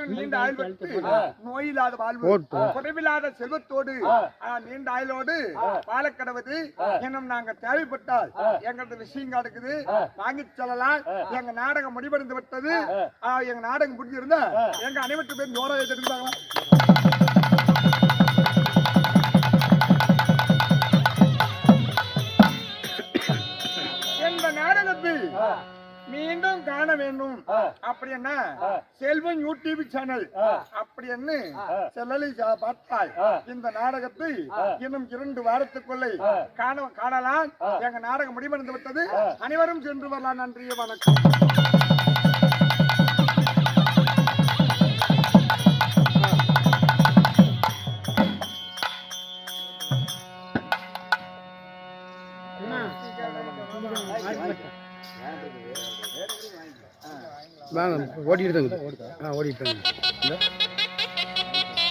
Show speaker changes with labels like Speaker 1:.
Speaker 1: இன்னும் நீண்ட ஆயுள் பெற்று நோயில்லாத வாழ்வு குறைவில்லாத செல்வத்தோடு நீண்ட ஆயுளோடு வாழக்கடவுது இன்னும் நாங்க தேவைப்பட்டால் எங்களது விஷயம் இருக்குது வாங்கி செல்லலாம். எங்க நாடகம் முடிவடைந்து விட்டது. எங்க நாடகம் முடிஞ்சிருந்தா எங்க அனைவருக்கு பேர் நோரா எடுத்துக்கிட்டாங்களா? எந்த நாடகத்தில் மீண்டும் காண வேண்டும் அப்படின்னா செல்வன் யூடியூப் சேனல் அப்படின்னு செல்லலை பார்த்தால் இந்த நாடகத்தை இன்னும் 2 வாரத்துக்குள்ளே காணலாம். எங்க நாடகம் முடிவடைந்து விட்டது. அனைவரும் சென்று வரலாம். நன்றி, வணக்கம்.
Speaker 2: வாங்க ஓடிட்டு தாங்க. ஓடிட்டு தாங்க.